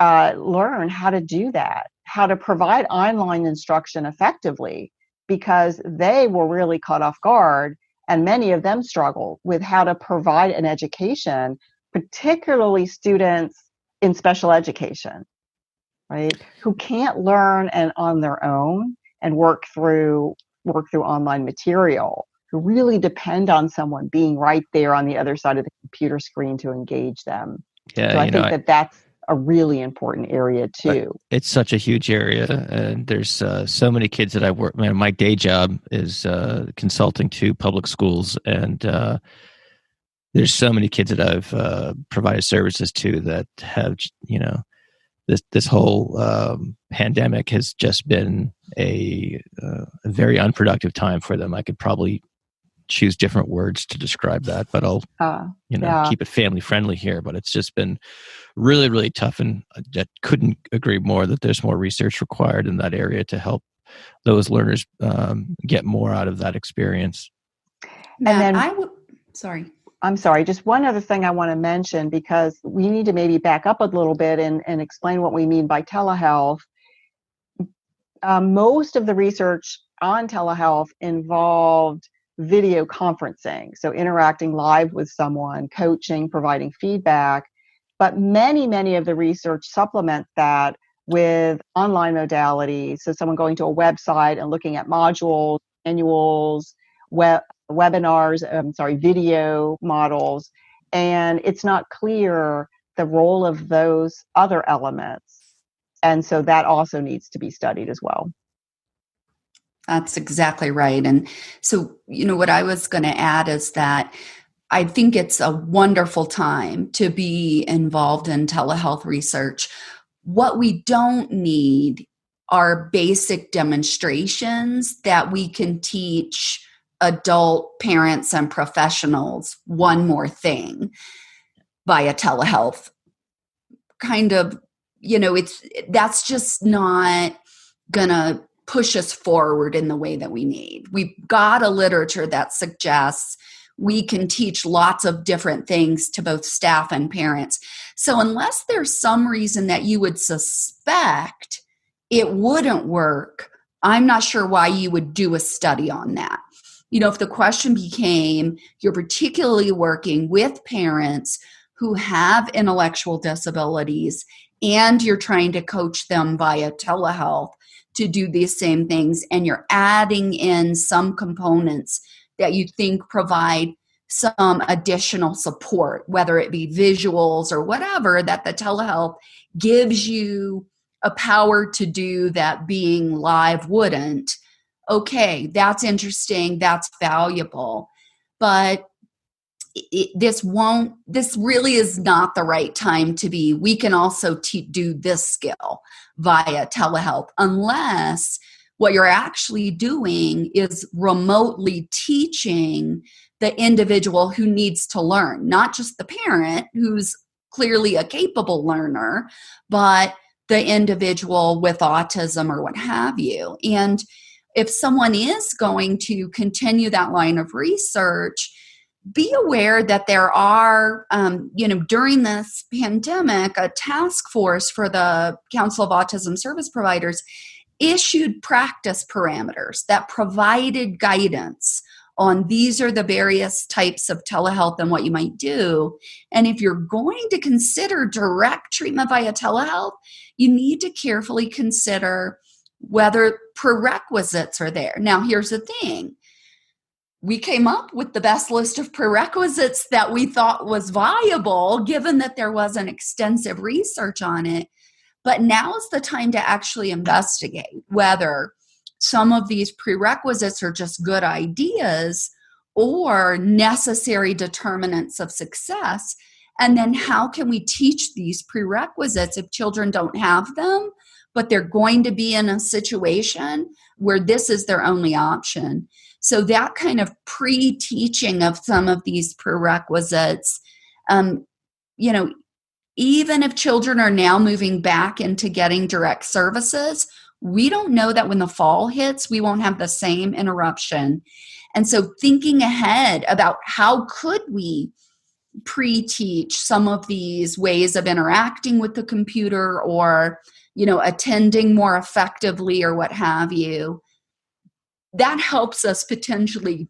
learn how to do that, how to provide online instruction effectively, because they were really caught off guard and many of them struggle with how to provide an education, particularly students in special education, right? Who can't learn and on their own and work through online material, who really depend on someone being right there on the other side of the computer screen to engage them. Yeah, so I think that's a really important area too. It's such a huge area, and there's so many kids that I work. Man, my day job is consulting to public schools, and there's so many kids that I've provided services to that have, this whole pandemic has just been a very unproductive time for them. I could probably choose different words to describe that, but I'll keep it family friendly here. But it's just been really, really tough, and I couldn't agree more that there's more research required in that area to help those learners get more out of that experience. Matt, I'm sorry, just one other thing I want to mention, because we need to maybe back up a little bit and explain what we mean by telehealth. Most of the research on telehealth involved video conferencing, so interacting live with someone, coaching, providing feedback. But many of the research supplements that with online modalities. So someone going to a website and looking at modules, manuals, video models, and it's not clear the role of those other elements. And so that also needs to be studied as well. That's exactly right. And so, what I was going to add is that I think it's a wonderful time to be involved in telehealth research. What we don't need are basic demonstrations that we can teach adult parents and professionals one more thing via telehealth. That's just not gonna push us forward in the way that we need. We've got a literature that suggests we can teach lots of different things to both staff and parents. So unless there's some reason that you would suspect it wouldn't work, I'm not sure why you would do a study on that. If the question became, you're particularly working with parents who have intellectual disabilities and you're trying to coach them via telehealth to do these same things, and you're adding in some components that you think provide some additional support, whether it be visuals or whatever, that the telehealth gives you a power to do that being live wouldn't. Okay, that's interesting, that's valuable, but this really is not the right time to be. We can also do this skill via telehealth, unless what you're actually doing is remotely teaching the individual who needs to learn, not just the parent who's clearly a capable learner, but the individual with autism or what have you. And if someone is going to continue that line of research, be aware that there are, during this pandemic, a task force for the Council of Autism Service Providers issued practice parameters that provided guidance on these are the various types of telehealth and what you might do. And if you're going to consider direct treatment via telehealth, you need to carefully consider whether prerequisites are there. Now, here's the thing. We came up with the best list of prerequisites that we thought was viable, given that there wasn't extensive research on it. But now is the time to actually investigate whether some of these prerequisites are just good ideas or necessary determinants of success. And then how can we teach these prerequisites if children don't have them, but they're going to be in a situation where this is their only option? So that kind of pre-teaching of some of these prerequisites, even if children are now moving back into getting direct services, we don't know that when the fall hits, we won't have the same interruption. And so thinking ahead about how could we pre-teach some of these ways of interacting with the computer or, attending more effectively or what have you, that helps us potentially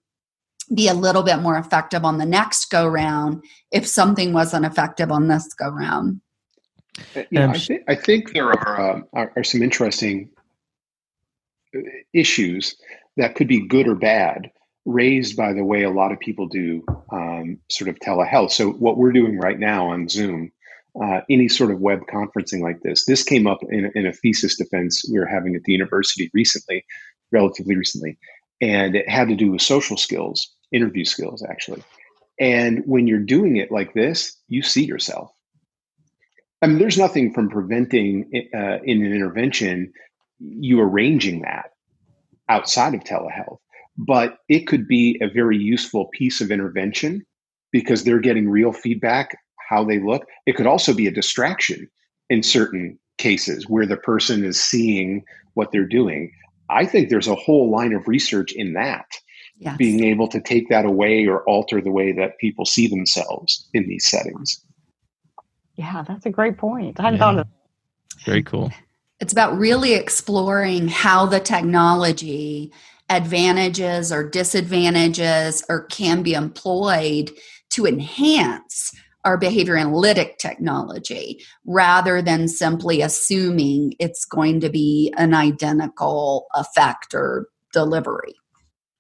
be a little bit more effective on the next go round if something wasn't effective on this go round. I think there are some interesting issues that could be good or bad raised by the way a lot of people do sort of telehealth. So what we're doing right now on Zoom, any sort of web conferencing like this came up in a thesis defense we were having at the university relatively recently, and it had to do with social skills, interview skills, actually. And when you're doing it like this, you see yourself. I mean, there's nothing from preventing in an intervention, you arranging that outside of telehealth, but it could be a very useful piece of intervention because they're getting real feedback, how they look. It could also be a distraction in certain cases where the person is seeing what they're doing. I think there's a whole line of research in that, Yes. being able to take that away or alter the way that people see themselves in these settings. Yeah, that's a great point. I hadn't thought of Very cool. It's about really exploring how the technology advantages or disadvantages or can be employed to enhance our behavior analytic technology rather than simply assuming it's going to be an identical effect or delivery.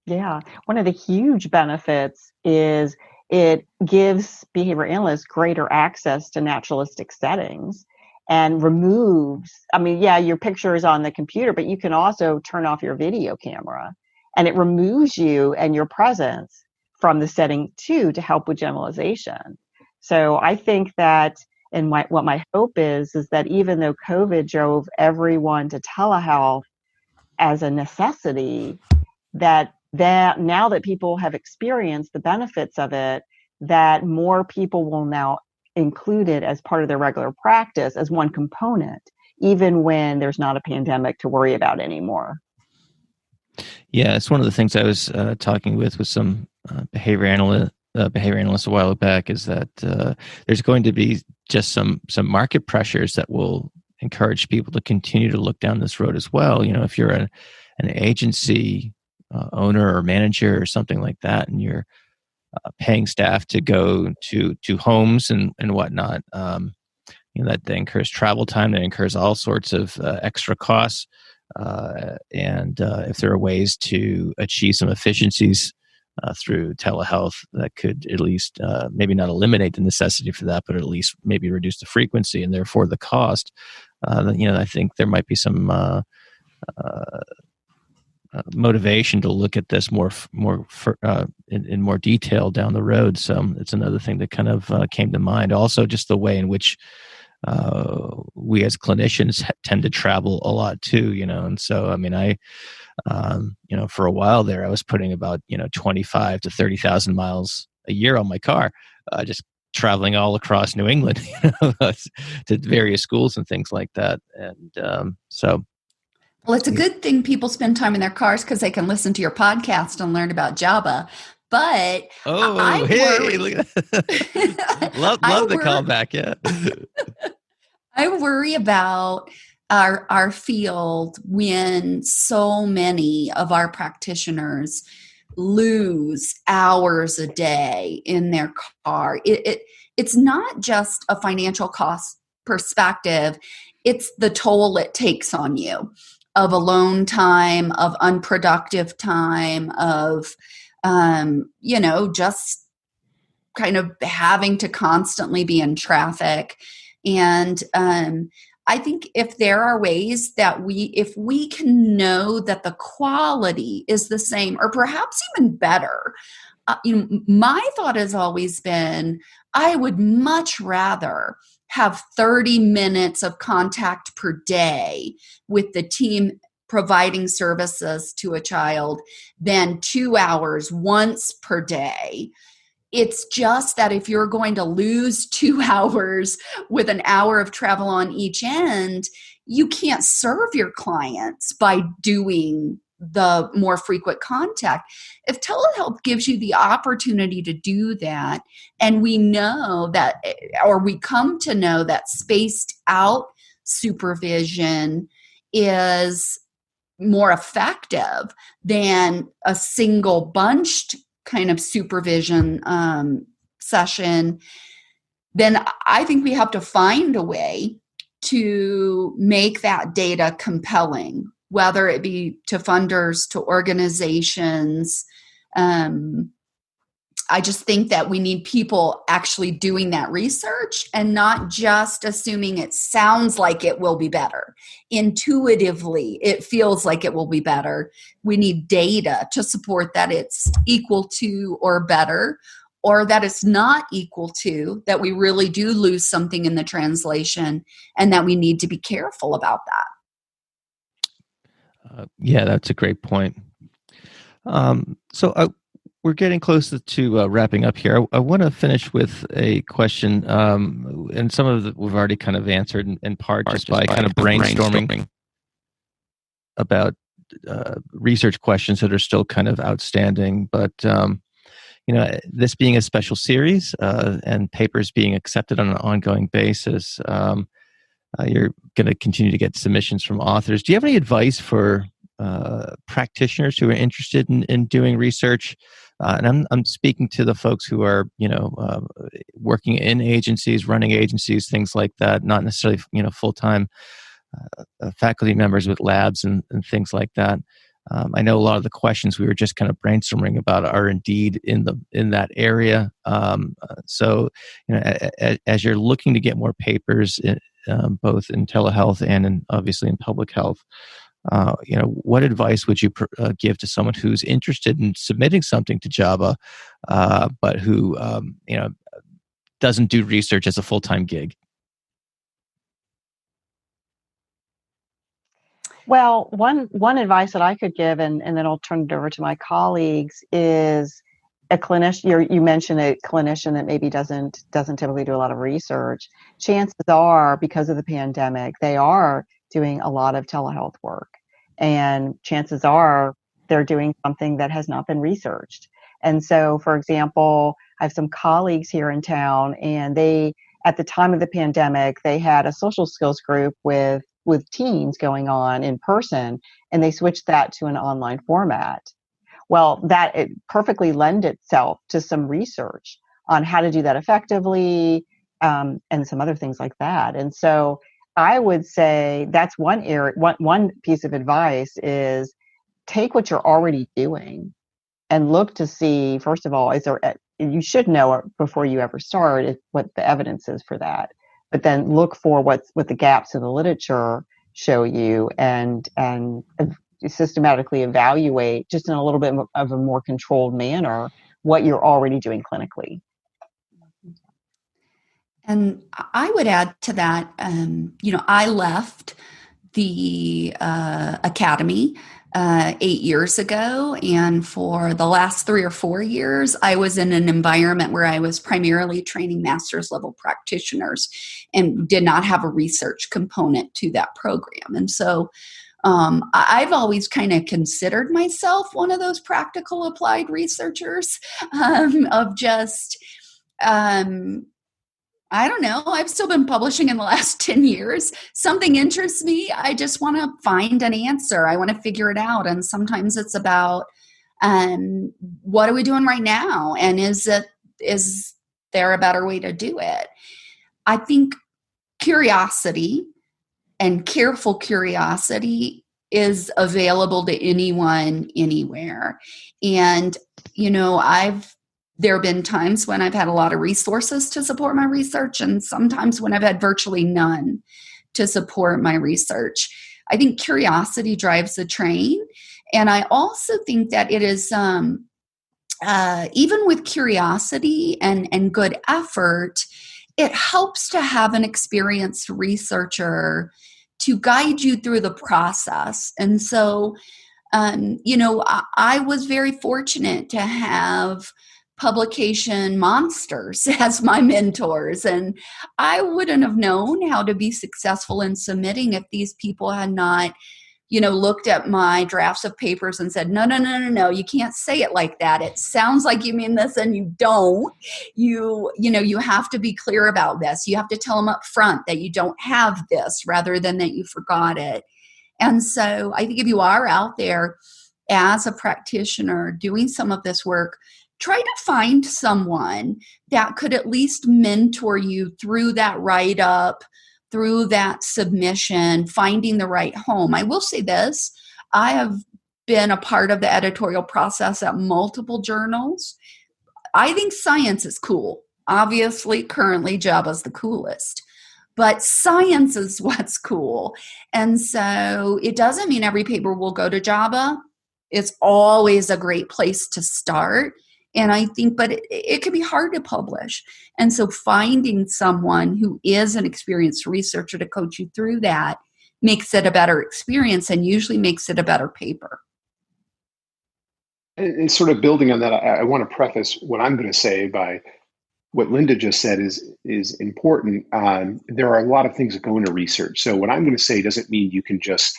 Yeah. One of the huge benefits is it gives behavior analysts greater access to naturalistic settings and removes, your picture is on the computer, but you can also turn off your video camera and it removes you and your presence from the setting too to help with generalization. So I think that, and what my hope is that even though COVID drove everyone to telehealth as a necessity, that now that people have experienced the benefits of it, that more people will now include it as part of their regular practice as one component, even when there's not a pandemic to worry about anymore. Yeah, it's one of the things I was talking with some behavior analysts a while back, is that there's going to be just some market pressures that will encourage people to continue to look down this road as well. If you're an agency owner or manager or something like that, and you're paying staff to go to homes and whatnot, that incurs travel time, that incurs all sorts of extra costs. And if there are ways to achieve some efficiencies through telehealth that could at least maybe not eliminate the necessity for that, but at least maybe reduce the frequency and therefore the cost, I think there might be some motivation to look at this in more detail down the road. So it's another thing that kind of came to mind. Also, just the way in which we as clinicians tend to travel a lot too, and so I for a while there, I was putting about 25 to 30,000 miles a year on my car, just traveling all across New England, to various schools and things like that, and so. Well, it's a good thing people spend time in their cars because they can listen to your podcast and learn about JABA. But look at that. love the callback. Yeah. I worry about our field when so many of our practitioners lose hours a day in their car. It's not just a financial cost perspective. It's the toll it takes on you of alone time, of unproductive time, of, just kind of having to constantly be in traffic. And I think if there are ways that if we can know that the quality is the same or perhaps even better, my thought has always been, I would much rather have 30 minutes of contact per day with the team providing services to a child than 2 hours once per day. It's just that if you're going to lose 2 hours with an hour of travel on each end, you can't serve your clients by doing the more frequent contact. If telehealth gives you the opportunity to do that, and we know that, or we come to know that spaced out supervision is more effective than a single bunched kind of supervision session, then I think we have to find a way to make that data compelling, whether it be to funders, to organizations. I just think that we need people actually doing that research and not just assuming it sounds like it will be better. Intuitively, it feels like it will be better. We need data to support that it's equal to or better, or that it's not equal to, that we really do lose something in the translation and that we need to be careful about that. Yeah, that's a great point. We're getting close to wrapping up here. I want to finish with a question, and some of it we've already kind of answered in part just by kind of brainstorming about research questions that are still kind of outstanding. But this being a special series and papers being accepted on an ongoing basis, you're going to continue to get submissions from authors. Do you have any advice for practitioners who are interested in doing research? And I'm speaking to the folks who are, working in agencies, running agencies, things like that, not necessarily, full-time faculty members with labs and things like that. I know a lot of the questions we were just kind of brainstorming about are indeed in that area. As you're looking to get more papers, both in telehealth and obviously in public health, what advice would you give to someone who's interested in submitting something to JABA, but who doesn't do research as a full-time gig? Well, one advice that I could give, and then I'll turn it over to my colleagues, is a clinician. You mentioned a clinician that maybe doesn't typically do a lot of research. Chances are, because of the pandemic, they are doing a lot of telehealth work, and chances are they're doing something that has not been researched. And so, for example, I have some colleagues here in town, and they, at the time of the pandemic, they had a social skills group with teens going on in person, and they switched that to an online format. Well, that it perfectly lend itself to some research on how to do that effectively, and some other things like that. And so I would say that's one area. One piece of advice is take what you're already doing and look to see, first of all, you should know before you ever start what the evidence is for that. But then look for what the gaps in the literature show you, and systematically evaluate, just in a little bit of a more controlled manner, what you're already doing clinically. And I would add to that, I left the academy 8 years ago, and for the last 3 or 4 years, I was in an environment where I was primarily training master's level practitioners and did not have a research component to that program. And so I've always kind of considered myself one of those practical applied researchers, of just, I don't know. I've still been publishing in the last 10 years. Something interests me. I just want to find an answer. I want to figure it out. And sometimes it's about, what are we doing right now? And is there a better way to do it? I think curiosity and careful curiosity is available to anyone, anywhere. And, there have been times when I've had a lot of resources to support my research, and sometimes when I've had virtually none to support my research. I think curiosity drives the train. And I also think that it is, even with curiosity and good effort, it helps to have an experienced researcher to guide you through the process. And so, I was very fortunate to have publication monsters as my mentors. And I wouldn't have known how to be successful in submitting if these people had not, looked at my drafts of papers and said, no, you can't say it like that. It sounds like you mean this and you don't. You have to be clear about this. You have to tell them up front that you don't have this rather than that you forgot it. And so I think if you are out there as a practitioner doing some of this work, try to find someone that could at least mentor you through that write-up, through that submission, finding the right home. I will say this, I have been a part of the editorial process at multiple journals. I think science is cool. Obviously, currently, JABA's the coolest. But science is what's cool. And so it doesn't mean every paper will go to JABA. It's always a great place to start. And I think, but it can be hard to publish. And so finding someone who is an experienced researcher to coach you through that makes it a better experience and usually makes it a better paper. And sort of building on that, I want to preface what I'm going to say by what Linda just said is important. There are a lot of things that go into research. So what I'm going to say doesn't mean you can just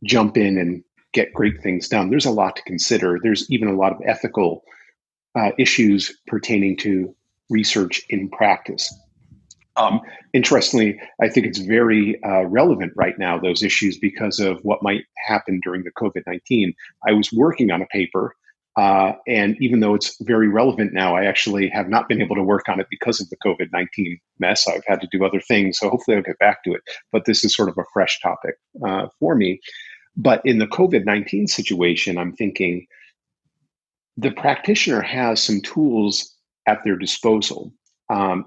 jump in and get great things done. There's a lot to consider. There's even a lot of ethical issues pertaining to research in practice. Interestingly, I think it's very relevant right now, those issues, because of what might happen during the COVID-19. I was working on a paper, and even though it's very relevant now, I actually have not been able to work on it because of the COVID-19 mess. I've had to do other things, so hopefully I'll get back to it. But this is sort of a fresh topic for me. But in the COVID-19 situation, I'm thinking the practitioner has some tools at their disposal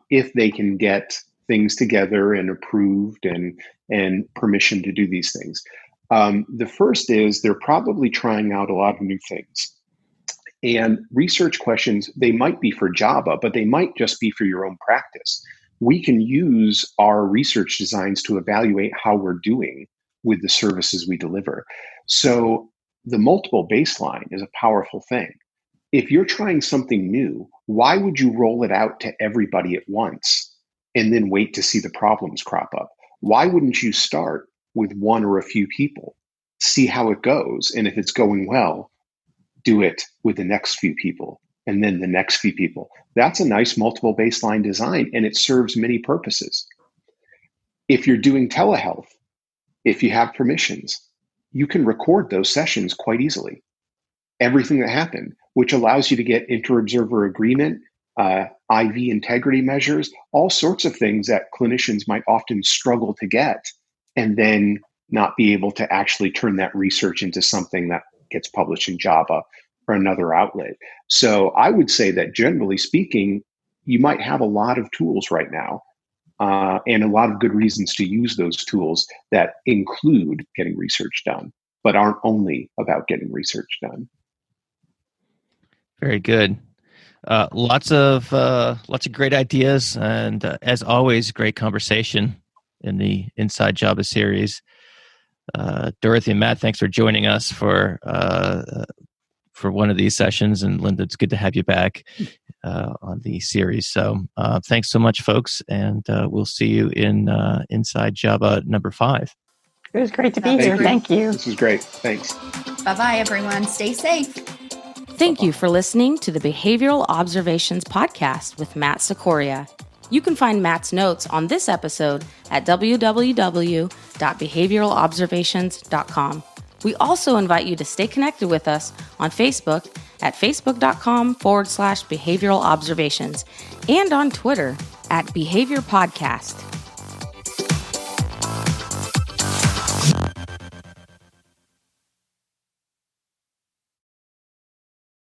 if they can get things together and approved and permission to do these things. The first is they're probably trying out a lot of new things. And research questions, they might be for JABA, but they might just be for your own practice. We can use our research designs to evaluate how we're doing with the services we deliver. So the multiple baseline is a powerful thing. If you're trying something new, why would you roll it out to everybody at once and then wait to see the problems crop up? Why wouldn't you start with one or a few people, see how it goes, and if it's going well, do it with the next few people, and then the next few people? That's a nice multiple baseline design, and it serves many purposes. If you're doing telehealth, if you have permissions, you can record those sessions quite easily. Everything that happened, which allows you to get inter-observer agreement, IV integrity measures, all sorts of things that clinicians might often struggle to get, and then not be able to actually turn that research into something that gets published in JABA or another outlet. So I would say that generally speaking, you might have a lot of tools right now and a lot of good reasons to use those tools that include getting research done, but aren't only about getting research done. Very good. Lots of great ideas, and as always, great conversation in the Inside JABA series. Dorothy and Matt, thanks for joining us for one of these sessions, and Linda, it's good to have you back on the series. So thanks so much, folks, and we'll see you in Inside JABA number 5. It was great to be here. Thank you. This was great. Thanks. Bye-bye, everyone. Stay safe. Thank you for listening to the Behavioral Observations podcast with Matt Sikoria. You can find Matt's notes on this episode at www.behavioralobservations.com. We also invite you to stay connected with us on Facebook at facebook.com/behavioral observations and on Twitter at Behavior Podcast.